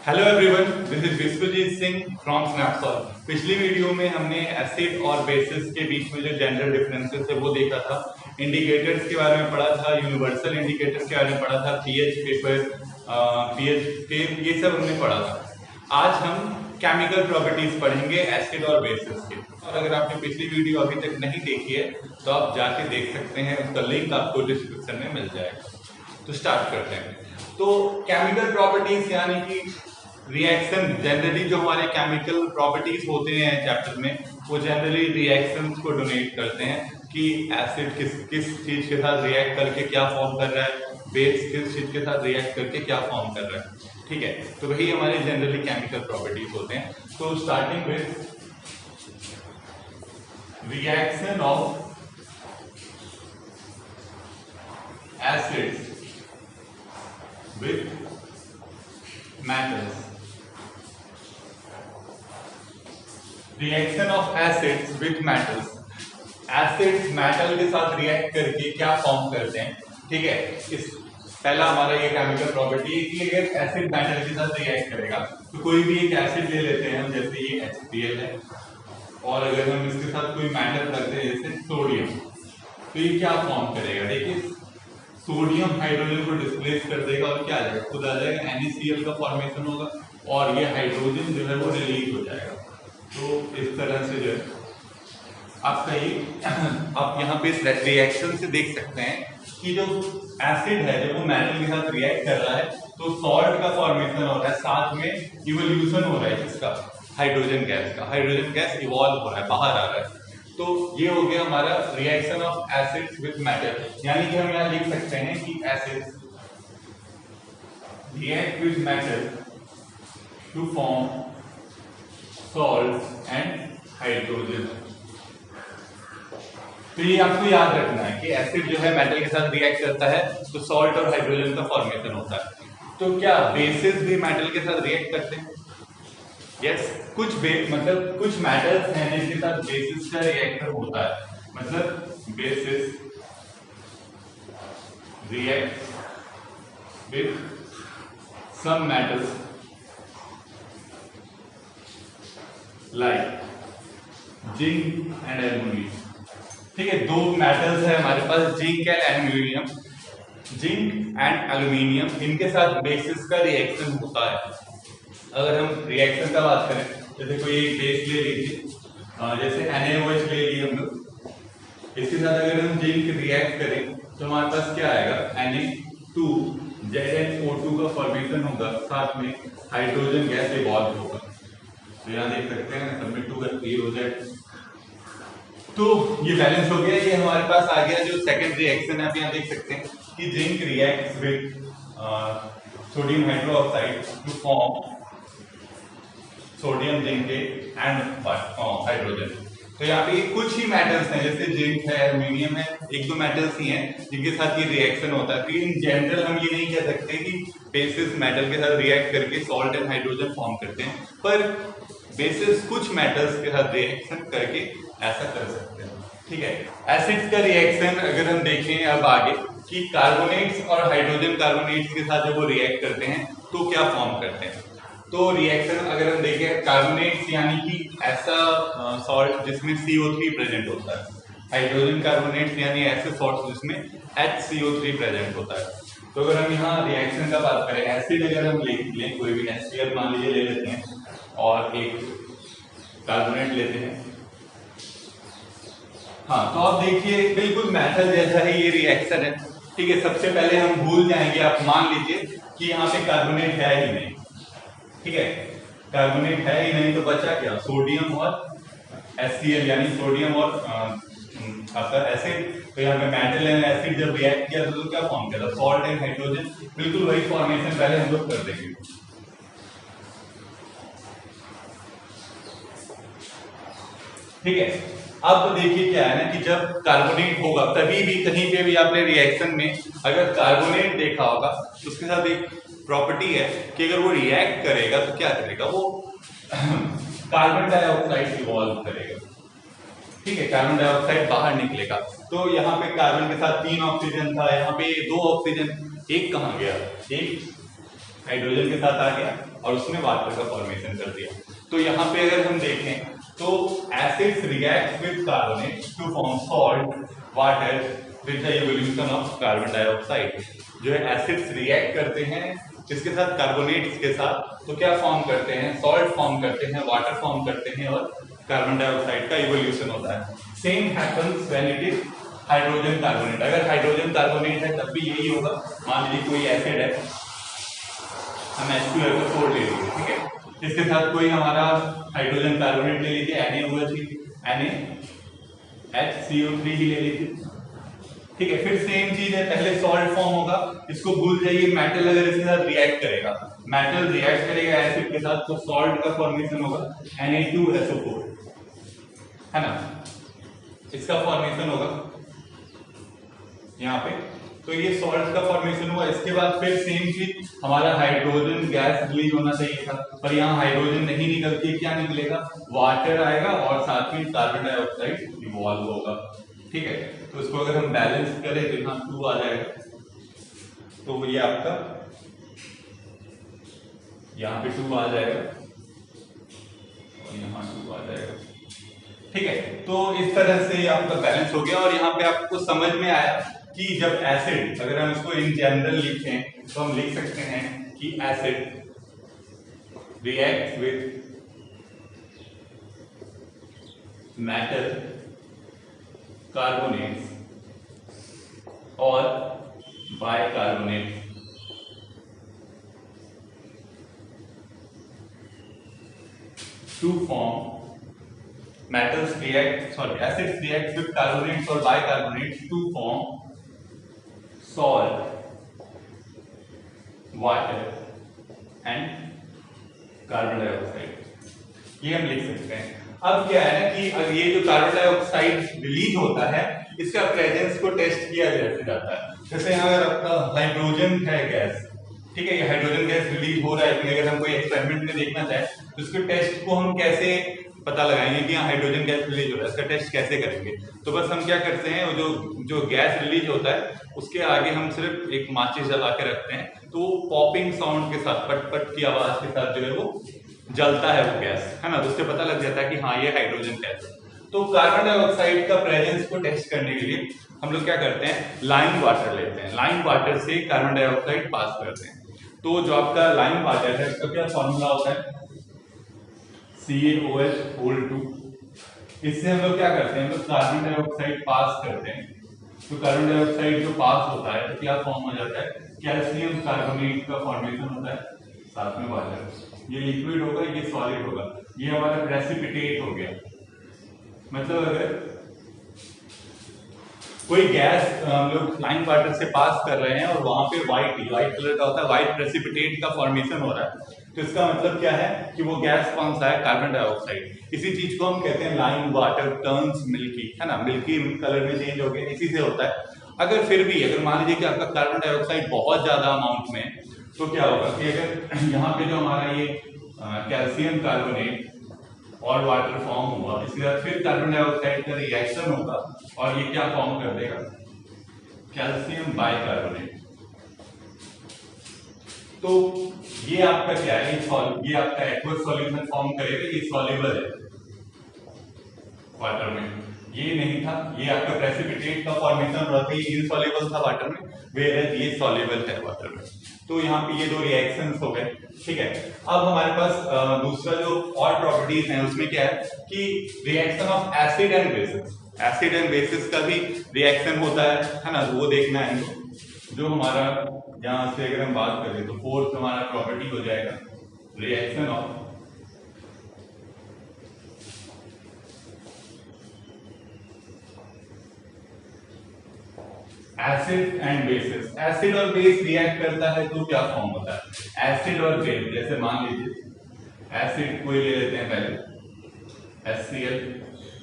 Hello everyone, this is Vishwajeet Singh from Snapsol. पिछली video में हमने एसिड और बेसिस के बीच में जो जनरल डिफरेंसेस है वो देखा था। इंडिकेटर्स के बारे में पढ़ा था, यूनिवर्सल इंडिकेटर्स के बारे में पढ़ा था, पीएच पेपर, पीएच स्केल, ये सब हमने पढ़ा था। आज हम केमिकल प्रॉपर्टीज पढ़ेंगे एसिड और बेसिस के। और अगर आपने पिछली वीडियो अभी तक नहीं देखी है तो आप जाके देख सकते हैं, उसका लिंक आपको डिस्क्रिप्शन में मिल जाएगा। तो स्टार्ट करते हैं। तो केमिकल प्रॉपर्टीज यानी कि रिएक्शन, जनरली जो हमारे केमिकल प्रॉपर्टीज होते हैं चैप्टर में, वो जनरली रिएक्शंस को डोनेट करते हैं कि एसिड किस चीज के साथ रिएक्ट करके क्या फॉर्म कर रहा है, बेस किस चीज के साथ रिएक्ट करके क्या फॉर्म कर रहा है। ठीक है, तो वही हमारे जनरली केमिकल प्रॉपर्टीज होते हैं। तो starting with reaction of acids with metals, reaction of acids with metals. Acids metal के साथ रिएक्ट करके क्या फॉर्म करते हैं। ठीक है, इस पहला हमारा ये केमिकल प्रॉपर्टी है कि अगर एसिड मेटल के साथ रिएक्ट करेगा तो कोई भी एक एसिड ले लेते हैं हम, जैसे ये HCl है, और अगर हम इसके साथ कोई मेटल रखते हैं जैसे सोडियम, तो ये क्या फॉर्म करेगा। देखिए, सोडियम हाइड्रोजन को डिस्प्लेस कर देगा और क्या आ जाएगा, खुद आ जाएगा, NaCl का फॉर्मेशन होगा और ये हाइड्रोजन जो है वो रिलीज हो जाएगा। तो इस तरह से जो है आपका ये आप यहाँ पे रिएक्शन से देख सकते हैं कि जो एसिड है जब वो मेटल के साथ रिएक्ट कर रहा है तो सॉल्ट का फॉर्मेशन हो रहा है, साथ में इवोल्यूशन हो रहा है जिसका हाइड्रोजन गैस का, हाइड्रोजन गैस इवॉल्व हो रहा है, बाहर आ रहा है। तो ये हो गया हमारा reaction of acids with metal. यानी कि हम यहाँ लिख सकते हैं कि acids react with metal to form salt and hydrogen. तो ये आपको याद रखना है कि एसिड जो है मेटल के साथ रिएक्ट करता है तो सॉल्ट और हाइड्रोजन का फॉर्मेशन होता है। तो क्या बेसिस भी मेटल के साथ रिएक्ट करते हैं? यस, कुछ मतलब कुछ मेटल्स हैं जिनके साथ बेसिस का रिएक्टर होता है। मतलब bases react with some metals like zinc and aluminium. ठीक है, दो मेटल्स है हमारे पास, zinc and aluminium. Zinc and aluminium, इनके साथ बेसिस का रिएक्शन होता है। अगर हम रिएक्शन का बात करें, जैसे कोई एक बेस ले लीजिए, जैसे NaOH ले लिए हम लोग, इसके साथ अगर हम जिंक रिएक्ट करें तो हमारे पास क्या आएगा, Na2ZnO2 का फॉर्मेशन होगा, साथ में हाइड्रोजन गैस इवॉल्व होगा। तो यहाँ देख सकते हैं सबमिट टू का 3 हो जाए। तो ये बैलेंस हो गया। ये हमारे पास आ गया जो सेकंड रिएक्शन है। आप यहाँ देख सकते हैं कि zinc reacts with sodium hydroxide to form sodium zincate and hydrogen. तो यहाँ पे कुछ ही मेटल्स हैं, जैसे जिंक है, एल्यूमिनियम है, एक दो मेटल्स ही हैं जिनके साथ ये रिएक्शन होता है। तो इन जनरल हम ये नहीं कह सकते कि बेसिस मेटल के साथ रिएक्ट करके सॉल्ट एंड हाइड्रोजन फॉर्म करते हैं, पर बेसिस कुछ मेटल्स के साथ रिएक्शन करके ऐसा कर सकते हैं। ठीक है, एसिड्स का रिएक्शन अगर हम देखें अब आगे कि कार्बोनेट्स और हाइड्रोजन कार्बोनेट्स के साथ जब वो रिएक्ट करते हैं तो क्या फॉर्म करते हैं। तो रिएक्शन अगर हम देखें, कार्बोनेट्स यानी कि ऐसा सॉल्ट जिसमें CO3 प्रेजेंट होता है, हाइड्रोजन कार्बोनेट्स यानी ऐसे सॉल्ट जिसमें HCO3 प्रेजेंट होता है। तो अगर हम यहाँ रिएक्शन का बात करें, एसिड अगर हम लें, कोई भी HCl मान लीजिए ले लेते हैं और एक कार्बोनेट लेते हैं, हाँ, तो आप देखिए बिल्कुल मेटल जैसा ही ये रिएक्शन है। ठीक है, सबसे पहले हम भूल जाएंगे, आप मान लीजिए कि यहाँ पे कार्बोनेट है ही नहीं। ठीक है, कार्बोनेट है ही नहीं तो बचा क्या, सोडियम और HCl यानी सोडियम और आपका एसिड। तो यहाँ पे मेटल एंड एसिड जब रिएक्ट किया तो क्या फॉर्म किया था, सॉल्ट एंड हाइड्रोजन। बिल्कुल वही फॉर्मेशन पहले हम लोग कर देंगे। ठीक है, अब देखिए क्या है ना कि जब कार्बोनेट होगा तभी भी कहीं पे भी आपने रिएक्शन में अगर कार्बोनेट देखा होगा तो उसके साथ एक प्रॉपर्टी है कि अगर वो रिएक्ट करेगा तो क्या करेगा, वो कार्बन डाइऑक्साइड इवॉल्व करेगा। ठीक है, कार्बन डाइऑक्साइड बाहर निकलेगा। तो यहाँ पे कार्बन के साथ 3 ऑक्सीजन था, यहाँ पे 2 ऑक्सीजन, एक कहाँ गया, एक हाइड्रोजन के साथ आ गया और उसने वाटर का फॉर्मेशन कर दिया। तो यहाँ पे अगर हम देखें तो acids react with carbonate to form salt water with the evolution of carbon dioxide. जो है एसिड्स रिएक्ट करते हैं जिसके साथ कार्बोनेट्स के साथ, तो क्या फॉर्म करते हैं, सॉल्ट फॉर्म करते हैं, वाटर फॉर्म करते हैं और कार्बन डाइऑक्साइड का इवोल्यूशन होता है। Same happens when it is hydrogen carbonate. अगर हाइड्रोजन कार्बोनेट है तब भी यही होगा। मान लीजिए कोई एसिड है, हम H2SO4 ले लीजिए, ठीक है, इसके साथ कोई हमारा हाइड्रोजन कार्बोनेट ले लीजिए, NaHCO3 ही ले लीजिए, ठीक है। फिर सेम चीज है, पहले सॉल्ट फॉर्म होगा, इसको भूल जाइए। मेटल अगर इसके साथ रिएक्ट करेगा, मेटल रिएक्ट करेगा एसिड के साथ, तो सॉल्ट का फॉर्मेशन होगा Na2SO4, है ना, इसका फॉर्मेशन होगा यहाँ पे। तो ये सॉल्ट का फॉर्मेशन हुआ। इसके बाद फिर सेम चीज, हमारा हाइड्रोजन गैस रिलीज होना चाहिए था, पर यहाँ हाइड्रोजन नहीं निकलती, क्या निकलेगा, वाटर आएगा और साथ में कार्बन डाइऑक्साइड इवॉल्व होगा, ठीक है। तो इसको अगर हम बैलेंस करें तो यहाँ 2 आ जाएगा, तो ये आपका यहाँ पे 2 आ जाएगा और यहाँ 2 आ जाएगा, ठीक है। तो इस तरह से आपका बैलेंस हो गया। और यहाँ पे आपको समझ में आया कि जब एसिड, अगर हम इसको इन जनरल लिखें तो हम लिख सकते हैं कि acid react with metal carbonates और bicarbonate to form acids react with carbonates or bicarbonates to form salt, water and carbon dioxide। ये हम लिख सकते हैं। अब क्या है ना कि ये जो कार्बन डाइऑक्साइड रिलीज होता है, इसका प्रेजेंस को टेस्ट किया जाता है। जैसे यहाँ अगर आपका हाइड्रोजन है गैस, ठीक है, ये हाइड्रोजन गैस रिलीज हो रहा है, लेकिन अगर हम कोई एक्सपेरिमेंट में देखना चाहें तो इसके टेस्ट को हम कैसे पता लगाएंगे कि यहाँ हाइड्रोजन गैस रिलीज हो रहा है, इसका टेस्ट कैसे करेंगे। तो बस हम क्या करते हैं, जो गैस रिलीज होता है उसके आगे हम सिर्फ एक माचिस जला के रखते हैं, तो पॉपिंग साउंड के साथ, पट पट की आवाज के साथ जो है वो जलता है वो गैस, है ना, तो उससे पता लग जाता है कि हाँ ये हाइड्रोजन गैस है। तो कार्बन डाइऑक्साइड का प्रेजेंस को टेस्ट करने के लिए हम लोग क्या करते हैं, लाइम वाटर लेते हैं, लाइम वाटर से कार्बन डाइऑक्साइड पास करते हैं। तो जो आपका लाइम वाटर है उसका क्या फॉर्मूला होता है, CaOH(2). इससे हम लोग क्या करते हैं, हम लोग कार्बन डाइऑक्साइड पास करते हैं, तो कार्बन डाइऑक्साइड जो पास होता है तो क्या फॉर्म हो जाता है, कैल्शियम कार्बोनेट का फॉर्मेशन होता है, साथ में वाटर। ये लिक्विड होगा, ये सॉलिड होगा, ये हमारा प्रेसिपिटेट हो गया। मतलब अगर कोई गैस हम लोग लाइम वाटर से पास कर रहे हैं और वहां पे व्हाइट कलर का होता है, व्हाइट प्रेसिपिटेट का फॉर्मेशन हो रहा है, तो इसका मतलब क्या है कि वो गैस कौन सा है, कार्बन डाइऑक्साइड। इसी चीज को हम कहते हैं लाइम वाटर टर्न्स मिल्की, है ना, मिल्की कलर में चेंज हो गया, इसी से होता है। अगर फिर भी अगर मान लीजिए कि आपका कार्बन डाइऑक्साइड बहुत ज्यादा अमाउंट में, तो क्या होगा कि अगर यहाँ पे जो हमारा ये कैल्शियम कार्बोनेट और वाटर फॉर्म हुआ, इसके बाद फिर कार्बन डाइऑक्साइड का रिएक्शन होगा और ये क्या फॉर्म कर देगा, कैल्शियम बाइकार्बोनेट। तो ये आपका क्या है, ये आपका एक्वस सॉल्यूशन फॉर्म करेगा, ये सॉल्युबल है वाटर में, ये नहीं था, ये आपका प्रेसिपिटेट का फॉर्मेशन हो रहा था, ये इनसॉल्युबल था वाटर में, वेयर ये सॉल्युबल है वाटर में। तो यहाँ पे ये दो रिएक्शंस हो गए, ठीक है। अब हमारे पास दूसरा जो और प्रॉपर्टीज हैं उसमें क्या है कि reaction of acid and bases, acid and bases का भी रिएक्शन होता है ना, वो देखना है। जो हमारा यहाँ से अगर हम बात करें तो फोर्थ हमारा प्रॉपर्टी हो जाएगा reaction of acid and bases. Acid और बेस रिएक्ट करता है तो क्या फॉर्म होता है, एसिड और बेस। जैसे मान लीजिए एसिड कोई ले लेते हैं पहले, HCl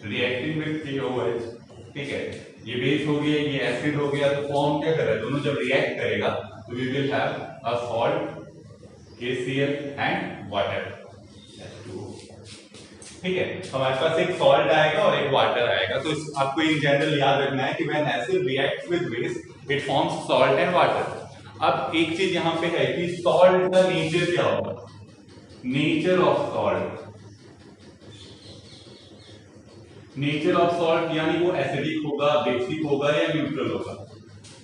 रिएक्टिंग विद KOH, ठीक है, ये बेस हो गया, ये एसिड हो गया, तो फॉर्म क्या कर रहा है, दोनों जब रिएक्ट करेगा तो we will have a salt KCl and water H2O, ठीक है। हमारे पास एक सॉल्ट आएगा और एक वाटर आएगा। तो आपको इन जनरल याद रखना है कि when acid reacts with base it forms salt and water. अब एक चीज यहाँ पे है कि सॉल्ट का नेचर क्या होगा, nature of salt, nature of salt यानी वो एसिडिक होगा, बेसिक होगा या न्यूट्रल होगा।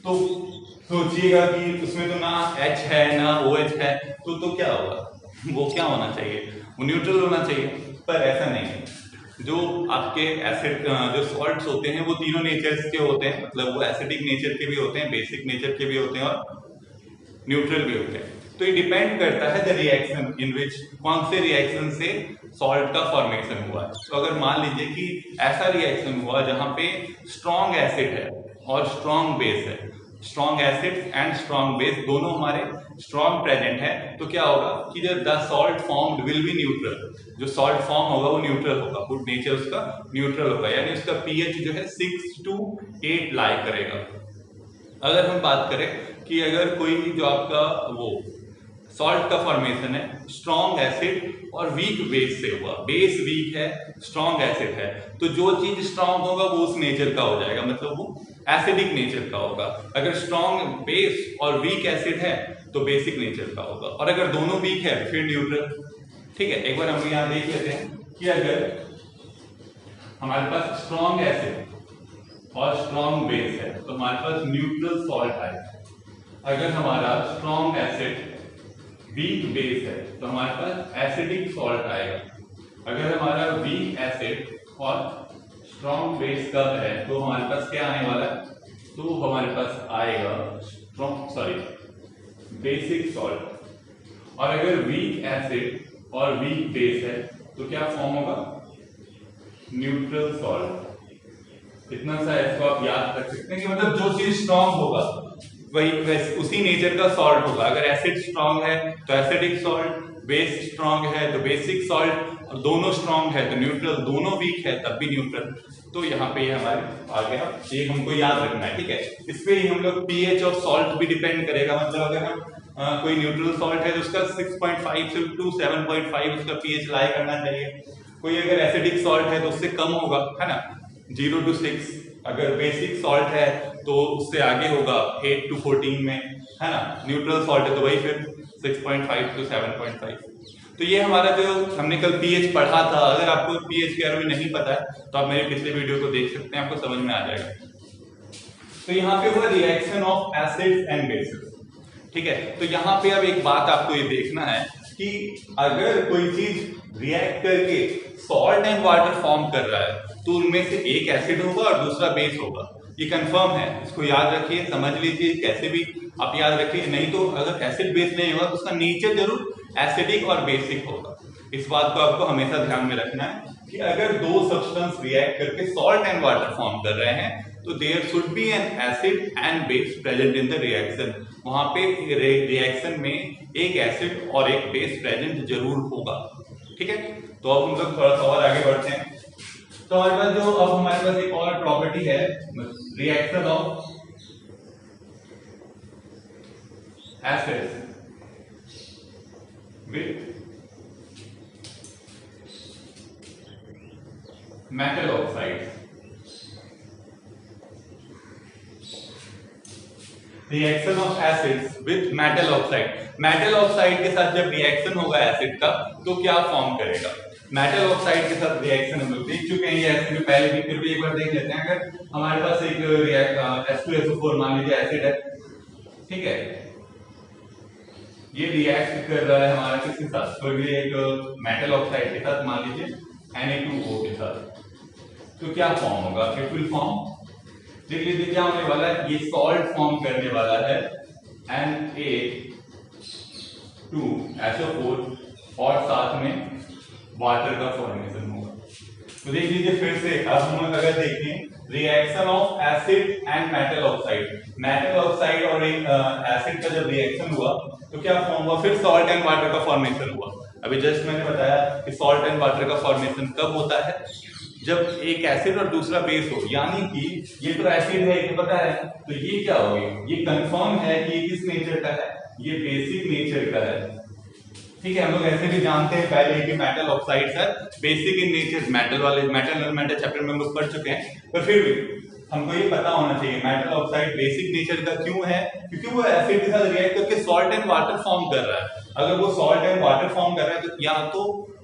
तो सोचिएगा कि उसमें तो ना H है ना OH है, तो क्या होगा, वो क्या होना चाहिए, वो न्यूट्रल होना चाहिए, पर ऐसा नहीं है। जो आपके एसिड जो सॉल्ट्स होते हैं वो तीनों नेचर्स के होते हैं, मतलब वो एसिडिक नेचर के भी होते हैं, बेसिक नेचर के भी होते हैं और न्यूट्रल भी होते हैं। तो ये डिपेंड करता है द रिएक्शन इन विच, कौन से रिएक्शन से सॉल्ट का फॉर्मेशन हुआ है। तो अगर मान लीजिए कि ऐसा रिएक्शन हुआ जहां पे स्ट्रॉन्ग एसिड है और स्ट्रॉन्ग बेस है, strong acid and strong base दोनों हमारे स्ट्रॉन्ग प्रेजेंट है, तो क्या होगा कि the salt formed will be neutral, जो सॉल्ट फॉर्म होगा वो न्यूट्रल होगा, गुड नेचर उसका न्यूट्रल होगा, यानी उसका पीएच जो है 6 to 8 लाई करेगा। अगर हम बात करें कि अगर कोई जो आपका वो सॉल्ट का फॉर्मेशन है स्ट्रॉन्ग एसिड और वीक बेस से हुआ, बेस वीक है स्ट्रॉन्ग एसिड है, तो जो चीज स्ट्रॉन्ग होगा वो उस नेचर का हो जाएगा, मतलब वो एसिडिक नेचर का होगा। अगर स्ट्रॉन्ग बेस और वीक एसिड है तो बेसिक नेचर का होगा, और अगर दोनों वीक है फिर न्यूट्रल। ठीक है, एक बार हम यहाँ देख लेते हैं कि अगर हमारे पास स्ट्रॉन्ग एसिड और स्ट्रॉन्ग बेस है तो हमारे पास न्यूट्रल सॉल्ट आएगा। अगर हमारा स्ट्रॉन्ग एसिड वीक बेस है तो हमारे पास एसिडिक सॉल्ट आएगा। अगर हमारा वीक एसिड और स्ट्रॉन्ग बेस का है तो हमारे पास क्या आने वाला है, तो हमारे पास आएगा बेसिक सॉल्ट। और अगर वीक एसिड और वीक बेस है तो क्या फॉर्म होगा, न्यूट्रल सॉल्ट। इतना सा इसको आप याद रख सकते हैं कि मतलब जो चीज स्ट्रॉन्ग होगा वही उसी नेचर का सॉल्ट होगा। अगर एसिड स्ट्रॉन्ग है तो एसिडिक सॉल्ट, बेस स्ट्रॉन्ग है तो बेसिक सॉल्ट, और दोनों स्ट्रॉन्ग है तो न्यूट्रल, दोनों वीक है तब भी न्यूट्रल। तो यहाँ पे ये हमारे आ गया, ये हमको याद रखना है। ठीक है, इस पे ही हम लोग पीएच ऑफ सॉल्ट भी डिपेंड करेगा, मतलब अगर हम कोई न्यूट्रल सॉल्ट है तो उसका 6.5 से 7.5 उसका पीएच लाई करना चाहिए। कोई अगर एसिडिक सॉल्ट है तो उससे कम होगा, है ना, 0 to 6। अगर बेसिक सॉल्ट है तो उससे आगे होगा 8 to 14 में, है ना। न्यूट्रल सॉल्ट है तो वही फिर 6.5 to 7.5। तो ये हमारा जो हमने कल पीएच पढ़ा था, अगर आपको पीएच के बारे में नहीं पता है तो आप मेरे पिछले वीडियो को देख सकते हैं, आपको समझ में आ जाएगा। तो यहाँ पे हुआ reaction of acids and bases. ठीक है, तो यहाँ पे अब एक बात आपको ये देखना है कि अगर कोई चीज रिएक्ट करके सॉल्ट एंड वाटर फॉर्म कर रहा है तो उनमें से एक एसिड होगा और दूसरा बेस होगा, ये कंफर्म है। इसको याद रखिए, समझ लीजिए, कैसे भी आप याद रखिए, नहीं तो अगर एसिड बेस नहीं होगा तो उसका नेचर जरूर एसिडिक और बेसिक होगा। इस बात को आपको हमेशा ध्यान में रखना है कि अगर दो सब्सटेंस रिएक्ट करके सॉल्ट एंड वाटर फॉर्म कर रहे हैं तो there should be an acid and base present in the reaction. वहां पे रिएक्शन में एक एसिड और एक बेस प्रेजेंट जरूर होगा। ठीक है, तो अब हम लोग थोड़ा सा और आगे बढ़ते हैं। तो हमारे पास जो अब हमारे पास एक और प्रॉपर्टी है, reaction of acids with metal oxide. Reaction of acids with metal oxide. Metal oxide के साथ जब रिएक्शन होगा एसिड का तो क्या फॉर्म करेगा। मेटल ऑक्साइड के साथ रिएक्शन हम लोग देख चुके हैं, ये एसिड में पहले भी, फिर भी एक बार देख लेते हैं। अगर हमारे पास एक H2SO4 मान लीजिए एसिड है, ठीक है, ये रिएक्ट कर रहा है हमारा किसके साथ, तो ये एक मेटल ऑक्साइड के साथ, मान लीजिए Na2O के साथ, तो क्या फॉर्म होगा, इट विल फॉर्म, देख लीजिए क्या होने वाला है, ये सॉल्ट फॉर्म करने वाला है Na2SO4 और साथ में वाटर का फॉर्मेशन होगा। तो देख लीजिए फिर से, अब हम अगर देखें reaction of acid and metal oxide, metal oxide और एक एसिड का जब रिएक्शन हुआ तो क्या फॉर्म हुआ, फिर सॉल्ट एंड वाटर का फॉर्मेशन हुआ। अभी जस्ट मैंने बताया कि सॉल्ट एंड वाटर का फॉर्मेशन कब होता है, जब एक एसिड और दूसरा बेस हो, यानी कि ये तो एसिड है, ये पता है, तो ये क्या हो गया, ये कंफर्म है कि ये किस नेचर का है, ये बेसिक नेचर का है। ठीक है, हम लोग ऐसे भी जानते हैं पहले कि मेटल ऑक्साइड्स है बेसिक इन नेचर, मेटल वाले मेटल चैप्टर में हम लोग पढ़ चुके हैं, पर फिर भी हमको ये पता होना चाहिए मेटल ऑक्साइड बेसिक नेचर का क्यों है, क्योंकि वो एसिड के साथ रिएक्ट करके सॉल्ट एंड वाटर फॉर्म कर रहा है। अगर वो सॉल्ट एंड वाटर फॉर्म कर रहा है तो या तो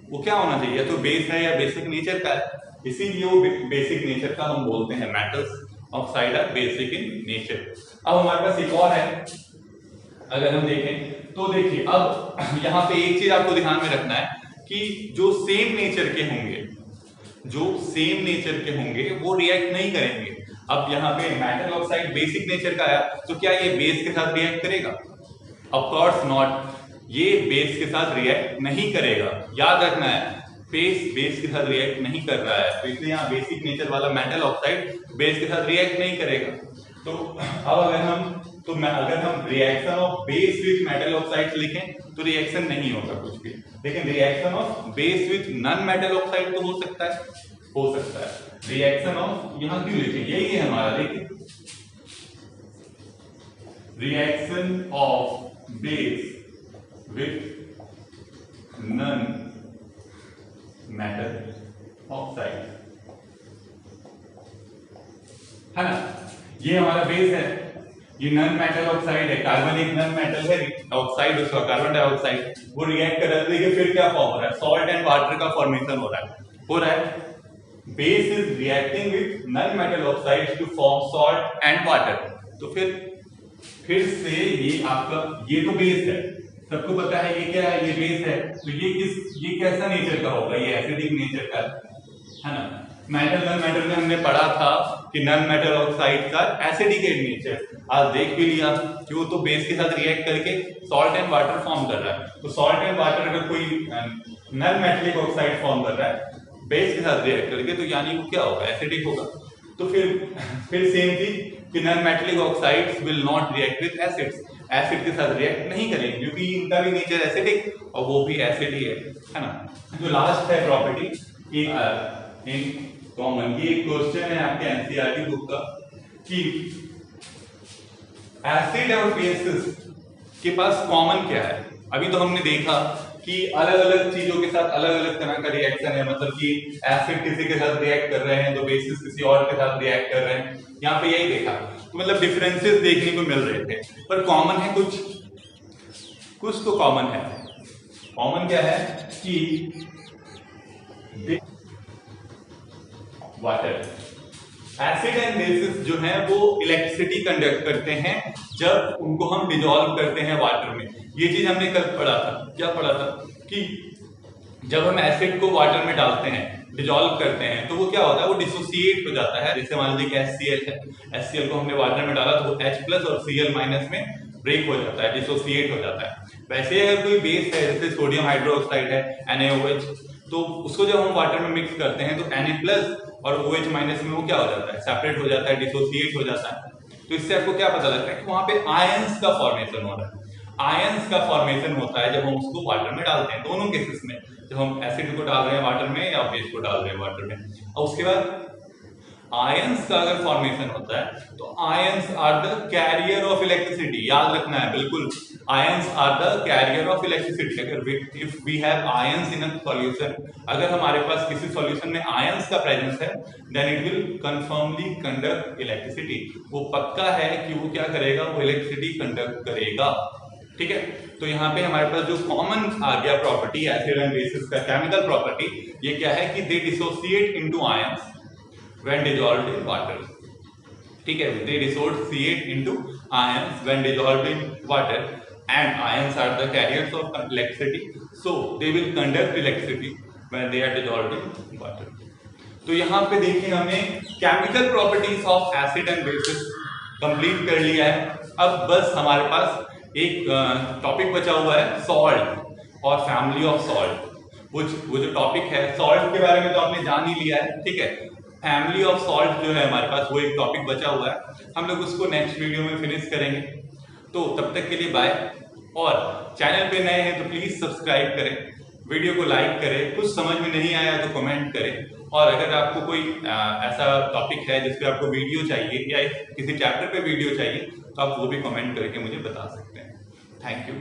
वो क्या होना चाहिए, तो बेस है या बेसिक नेचर का है, इसीलिए वो बेसिक नेचर का हम बोलते हैं metals oxide are basic in nature. अब हमारे पास एक और है, अगर हम देखें तो देखिए अब यहाँ पे एक चीज आपको ध्यान में रखना है कि जो सेम नेचर के होंगे, जो सेम नेचर के होंगे वो रिएक्ट नहीं करेंगे। अब यहाँ पे मेटल ऑक्साइड बेसिक नेचर का आया तो क्या ये बेस के साथ रिएक्ट करेगा? ऑफ कोर्स नॉट, ये बेस के साथ रिएक्ट नहीं करेगा। याद रखना है बेस के साथ रिएक्ट नहीं कर रहा है, तो इसलिए यहाँ बेसिक नेचर वाला मेटल ऑक्साइड बेस के साथ रिएक्ट नहीं करेगा। तो अब अगर हम reaction of base with metal oxide लिखें तो रिएक्शन नहीं होगा कुछ भी, लेकिन reaction of base with non metal oxide तो हो सकता है। रिएक्शन ऑफ यहाँ क्यों लिखे, यही है हमारा, देखिए reaction of base with non metal oxide है ना, ये हमारा बेस है, ये नॉन मेटल ऑक्साइड है, कार्बन एक नॉन मेटल है, ऑक्साइड उसका कार्बन डाइऑक्साइड, वो रिएक्ट कर रहा है, देखिए फिर क्या फॉर्म हो रहा है, सॉल्ट एंड वाटर का फॉर्मेशन हो रहा है। Base is reacting with non metal oxide to form salt and water. तो फिर से ये आपका ये तो बेस है, सबको पता है ये क्या है, ये बेस है, तो ये कैसा नेचर का होगा, ये एसिडिक नेचर का है ना। मेटल नॉन मेटल में हमने पढ़ा था कि नॉन मेटल ऑक्साइड का एसिडिकेट नेचर, आज देख भी लिया कि वो तो बेस के साथ रिएक्ट करके सॉल्ट एंड वाटर फॉर्म कर रहा है। तो सॉल्ट एंड वाटर अगर कोई नॉन मेटलिक ऑक्साइड फॉर्म कर रहा है बेस के साथ रिएक्ट करके, तो यानी वो क्या होगा, एसिडिक होगा। तो फिर सेम चीज कि non metallic oxides will not react with acids, acid के साथ रिएक्ट नहीं करेंगे क्योंकि इनका भी नेचर एसिडिक और वो भी एसिड ही है ना। जो लास्ट है प्रॉपर्टी इन कॉमन, ये एक क्वेश्चन है आपके एनसीईआरटी बुक का कि एसिड और बेसिस के पास कॉमन क्या है। अभी तो हमने देखा कि अलग अलग चीजों के साथ अलग अलग तरह का रिएक्शन है, मतलब कि एसिड किसी के साथ रिएक्ट कर रहे हैं तो बेसिस किसी और के साथ रिएक्ट कर रहे हैं, यहाँ पे यही देखा। तो मतलब डिफरेंसेस देखने को मिल रहे थे, पर कॉमन है कुछ तो कॉमन है। कॉमन क्या है कि वाटर, एसिड एंड बेसिस जो है वो इलेक्ट्रिसिटी कंडक्ट करते हैं जब उनको हम डिसॉल्व करते हैं वाटर में। ये चीज हमने कल पढ़ा था, क्या पढ़ा था कि जब हम एसिड को वाटर में डालते हैं, डिसॉल्व करते हैं, तो वो क्या होता है, वो डिसोसिएट हो जाता है। जैसे मान लीजिए HCl है, HCl को हमने वाटर में डाला तो वो H+ और Cl- में ब्रेक हो जाता है, डिसोसिएट हो जाता है। वैसे अगर कोई बेस है जैसे सोडियम हाइड्रोक्साइड है NaOH, तो उसको जब हम वाटर में मिक्स करते हैं तो Na+ और OH- में वो क्या हो जाता है, सेपरेट हो जाता है, डिसोसिएट हो जाता है। तो इससे आपको क्या पता लगता है कि वहां पे आयंस का फॉर्मेशन हो रहा है। आयंस का फॉर्मेशन होता है जब हम उसको वाटर में डालते हैं, दोनों केसेस में, जब हम एसिड को डाल रहे हैं वाटर में या बेस को डाल रहे हैं वाटर में। और उसके बाद आयंस का अगर फॉर्मेशन होता है तो ions are the carrier of electricity, याद रखना है बिल्कुल, ions are the carrier of electricity. अगर if we have ions in a solution, अगर हमारे पास किसी सॉल्यूशन में आयंस का प्रेजेंस है, then it will confirmly conduct electricity. वो पक्का है कि वो क्या करेगा, वो इलेक्ट्रिसिटी कंडक्ट करेगा। ठीक है, तो यहाँ पे हमारे पास जो कॉमन आ गया प्रॉपर्टी एसिड एंड बेसिस का केमिकल प्रॉपर्टी, ये क्या है कि they dissociate into ions when dissolved in water। ठीक है, they dissociate into ions when dissolved in water and ions are the carriers of electricity, so they will conduct electricity when they are dissolved in water। तो यहाँ पे देखिए हमने chemical properties of acid and bases complete कर लिया है। अब बस हमारे पास एक टॉपिक बचा हुआ है, सॉल्ट और फैमिली ऑफ सॉल्ट। वो जो टॉपिक है सॉल्ट के बारे में तो आपने जान ही लिया है, ठीक है। फैमिली ऑफ सॉल्ट जो है हमारे पास, वो एक टॉपिक बचा हुआ है, हम लोग उसको नेक्स्ट वीडियो में फिनिश करेंगे। तो तब तक के लिए बाय, और चैनल पे नए हैं तो प्लीज सब्सक्राइब करें, वीडियो को लाइक करें, कुछ समझ में नहीं आया तो कमेंट करें, और अगर आपको कोई ऐसा टॉपिक है जिस पे आपको वीडियो चाहिए या किसी चैप्टर पे वीडियो चाहिए तो आप वो भी कमेंट करके मुझे बता सकते हैं। Thank you.